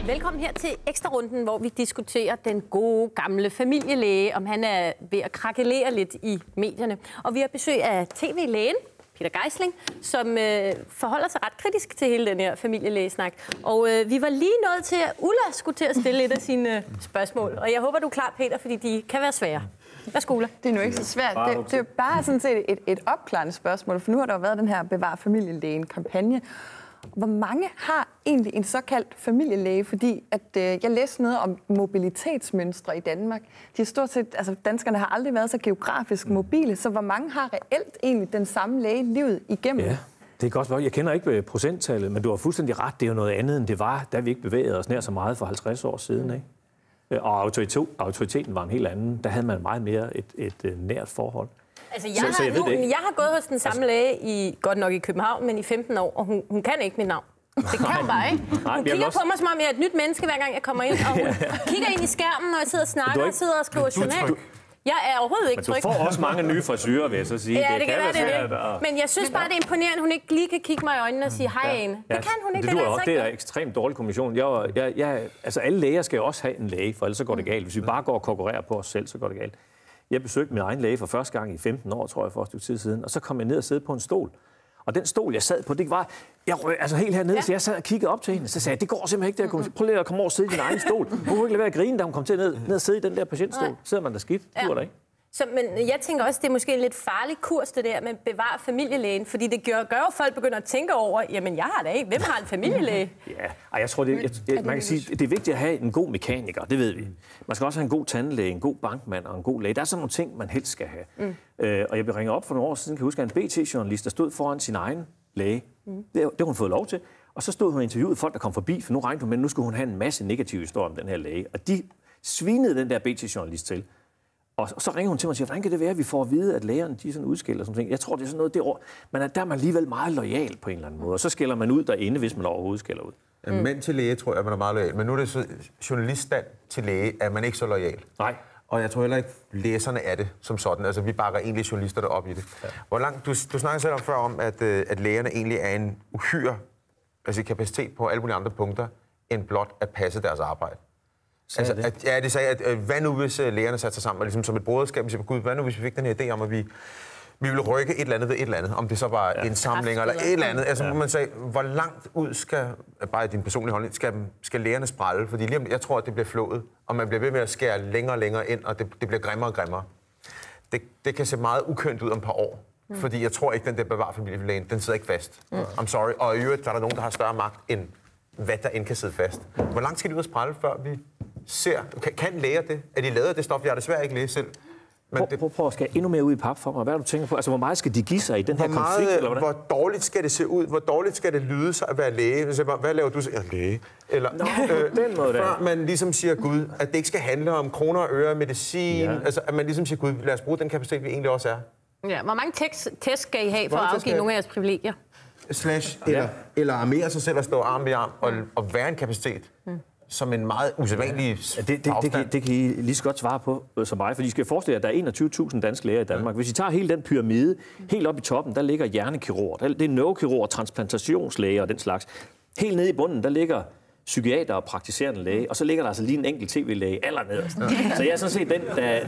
Velkommen her til Ekstrarunden, hvor vi diskuterer den gode, gamle familielæge, om han er ved at krakelere lidt i medierne. Og vi har besøg af tv-lægen, Peter Geisling, som forholder sig ret kritisk til hele den her familielægesnak. Og vi var lige nået til, at Ulla skulle til at stille lidt af sine spørgsmål. Og jeg håber, du er klar, Peter, fordi de kan være svære. Værsgo, Ulla. Det er nu ikke så svært. Det er bare sådan set et opklarende spørgsmål, for nu har der jo været den her Bevar familielægen-kampagne. Hvor mange har egentlig en såkaldt familielæge? Fordi at, jeg læste noget om mobilitetsmønstre i Danmark. De er stort set, altså danskerne har aldrig været så geografisk mobile, så hvor mange har reelt egentlig den samme læge livet igennem? Ja, det er godt spørgsmål. Jeg kender ikke procenttallet, men du har fuldstændig ret. Det er jo noget andet, end det var, da vi ikke bevægede os nær så meget for 50 år siden, ikke? Og autoriteten var en helt anden. Der havde man meget mere et nært forhold. Altså, jeg har gået hos den samme læge, godt nok i København, men i 15 år, og hun kan ikke mit navn. Det kan hun bare ikke. Hun kigger på mig, som om jeg er et nyt menneske, hver gang jeg kommer ind, og hun kigger ind i skærmen, når jeg sidder og snakker, og sidder og skriver journal. Jeg er overhovedet ikke tryg. Men du får også mange nye frisyrer, vil jeg så sige. Ja, det kan være det. Men jeg synes bare, det er imponerende, at hun ikke lige kan kigge mig i øjnene og sige hej, Ane. Det kan hun ikke. Det er ekstremt dårlig kommission. Altså, alle læger skal jo også have en læge, for ellers så går det galt. Hvis vi bare går og konkurrerer på os selv, så går det galt. Jeg besøgte min egen læge for første gang i 15 år, tror jeg, for et stykke tid siden. Og så kom jeg ned og sidde på en stol. Og den stol, jeg sad på, det var... Altså helt hernede, så jeg sad og kiggede op til hende. Så sagde jeg, det går simpelthen ikke. Prøv lige at komme over og sidde i din egen stol. Hun kunne ikke lade være at grine, da hun kom til ned og sidde i den der patientstol. Sidder man der skidt? Det var der ikke. Men jeg tænker også, det er måske en lidt farlig kurs, det der med at bevare familielægen. Fordi det gør jo, at folk begynder at tænke over, jamen jeg har da ikke. Hvem har en familielæge? Ja, og jeg tror, man kan sige, det er vigtigt at have en god mekaniker, det ved vi. Man skal også have en god tandlæge, en god bankmand og en god læge. Der er sådan nogle ting, man helst skal have. Og jeg blev ringet op for nogle år siden, kan jeg huske, en BT-journalist, der stod foran sin egen læge. Det har hun fået lov til. Og så stod hun og interviewede folk, der kom forbi, for nu regnede hun med, nu skulle hun have en masse negative historier om den her læge. Og de svinede den der BT-journalist til. Og så ringer hun til mig og siger, hvordan kan det være, at vi får at vide, at lægerne de sådan udskiller sådan ting. Jeg tror, det er sådan noget, men der er man alligevel meget lojal på en eller anden måde. Og så skiller man ud derinde, hvis man overhovedet skiller ud. Mænd til læge, tror jeg, man er meget lojal. Men nu er det så journaliststand til læge, er man ikke så lojal. Nej. Og jeg tror heller ikke, læserne er det som sådan. Altså, vi bakker egentlig journalister derop i det. Ja. Hvor langt, du snakker selv om før om, at lægerne egentlig er en uhyre kapacitet på alle mulige andre punkter, end blot at passe deres arbejde. Altså, det sagde, at hvad nu hvis lægerne satte sig sammen, og ligesom som et broderskab, vi siger, Gud, hvad nu hvis vi fik den her idé om, at vi ville rykke et eller andet ved et eller andet, om det så var en samling eller et eller andet. Altså, man sagde, hvor langt ud skal, bare i din personlige holdning, skal lægerne sprælle? Fordi lige om, jeg tror, at det bliver flået, og man bliver ved med at skære længere og længere ind, og det bliver grimmere og grimmere. Det kan se meget ukønt ud om et par år. Fordi jeg tror ikke, den der Bevar familielægen, den sidder ikke fast. I'm sorry. Og i øvrigt, der er der nogen, der har større magt, end hvad der end kan sidde fast. Hvor langt skal de ud at sprælle, før vi ser? Kan læger det? Er de lavet af det stof? Jeg har desværre ikke læst selv. Prøv at skære endnu mere ud i pap for mig. Hvad er du tænker på? Altså, hvor meget skal de give sig i den her konflikt? Eller hvor dårligt skal det se ud? Hvor dårligt skal det lyde sig at være læge? Hvad laver du? Læge. Eller, den måde før man ligesom siger, Gud, at det ikke skal handle om kroner og øre, medicin. Ja. Altså, at man ligesom siger, Gud, lad os bruge den kapacitet, vi egentlig også er. Ja, hvor mange test skal I have for at afgive nogle af jeres privilegier? Eller armere sig selv og stå arm i arm og være en kapacitet. Som en meget usædvanlig det kan I lige så godt svare på som mig, for I skal forestille jer, at der er 21.000 danske læger i Danmark. Hvis I tager hele den pyramide, helt op i toppen, der ligger hjernekirurger, det er neurokirurger, transplantationslæger og den slags. Helt nede i bunden, der ligger psykiater og praktiserende læge, og så ligger der altså lige en enkelt tv-læge allernederst. Så jeg er sådan set den,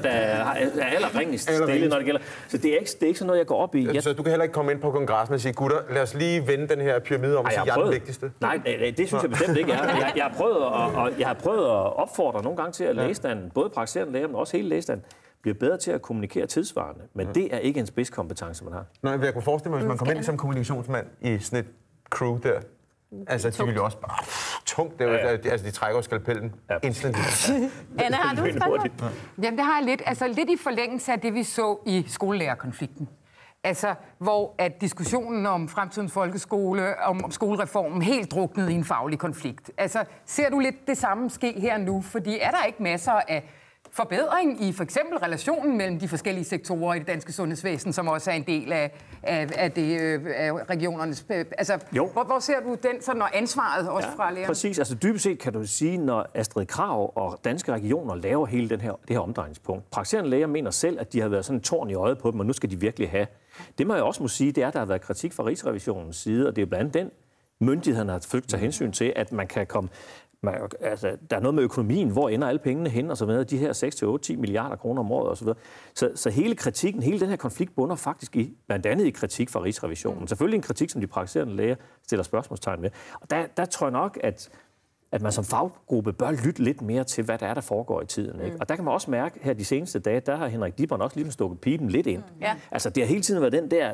der er allerringest stille, når det gælder. Så det er ikke sådan noget, jeg går op i. Så du kan heller ikke komme ind på kongressen og sige, gutter, lad os lige vende den her pyramide om og sige, jeg er den vigtigste? Nej, det synes jeg bestemt ikke er. Jeg har prøvet at opfordre nogle gange til, at lægestanden, både praktiserende læger, men også hele lægestanden, bliver bedre til at kommunikere tidsvarende. Men det er ikke en spidskompetence, man har. Nej, jeg kunne forestille mig, hvis man kommer ind som kommunikationsmand i sådan et crew der, altså, de vil jo også bare tungt. Altså, de trækker jo skalpellen instant. Anna, har du et spørgsmål? Jamen, det har jeg lidt. Altså, lidt i forlængelse af det, vi så i skolelærerkonflikten. Altså, hvor at diskussionen om fremtidens folkeskole, om skolereformen, helt druknede i en faglig konflikt. Altså, ser du lidt det samme ske her nu? Fordi er der ikke masser af forbedring i for eksempel relationen mellem de forskellige sektorer i det danske sundhedsvæsen, som også er en del af regionernes... Altså, hvor ser du den, så når ansvaret også fra lærerne? Præcis. Altså dybest set kan du sige, når Astrid Krag og danske regioner laver hele det her omdrejningspunkt. Praktiserende læger mener selv, at de har været sådan en tårn i øjet på dem, og nu skal de virkelig have. Det må jeg også må sige, det er, at der har været kritik fra Rigsrevisionens side, og det er blandt andet den myndighederne har forsøgt at tage hensyn til, at man kan komme Altså, der er noget med økonomien, hvor ender alle pengene hen, og så videre, de her 6-10 milliarder kroner om året, og så videre. Så hele kritikken, hele den her konflikt bunder faktisk blandt andet i kritik fra Rigsrevisionen. Selvfølgelig en kritik, som de praktiserende læger stiller spørgsmålstegn med. Og der tror jeg nok, at man som faggruppe bør lytte lidt mere til, hvad der er, der foregår i tiden. Ikke? Og der kan man også mærke, her de seneste dage, der har Henrik Dibbern også lige stukket pipen lidt ind. Ja. Altså, det har hele tiden været den der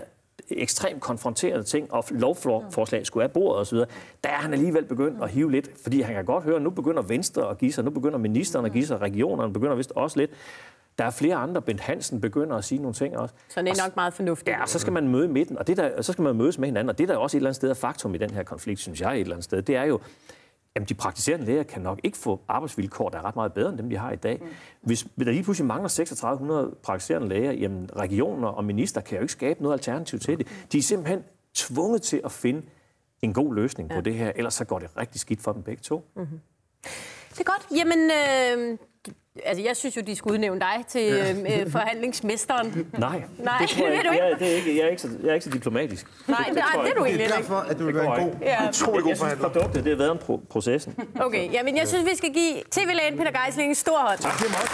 ekstremt konfronterende ting, og lovforslag skulle af bordet osv., der er han alligevel begyndt at hive lidt, fordi han kan godt høre, at nu begynder Venstre at give sig, nu begynder ministeren at give sig, regionerne begynder vist også lidt. Der er flere andre, Bent Hansen begynder at sige nogle ting også. Så det er nok meget fornuftigt. Ja, og så skal man møde midten, og så skal man mødes med hinanden, og det der er også et eller andet sted af faktum i den her konflikt, synes jeg et eller andet sted, det er jo, jamen, de praktiserende læger kan nok ikke få arbejdsvilkår, der er ret meget bedre end dem, de har i dag. Hvis der lige pludselig mangler 3600 praktiserende læger, jamen regioner og minister kan jo ikke skabe noget alternativ til det. De er simpelthen tvunget til at finde en god løsning på det her, ellers så går det rigtig skidt for dem begge to. Mm-hmm. Det er godt. Jamen, altså, jeg synes jo, de skulle udnævne dig til forhandlingsmesteren. Nej, det tror jeg ikke. Jeg er ikke så diplomatisk. Nej, det er du egentlig ikke. Det er derfor, at du vil være en god, utrolig god forhandler. Produktet, det er været om processen. Okay, jamen jeg synes, vi skal give TV-lægen Peter Geisling en stor hånd. Tak, det er meget.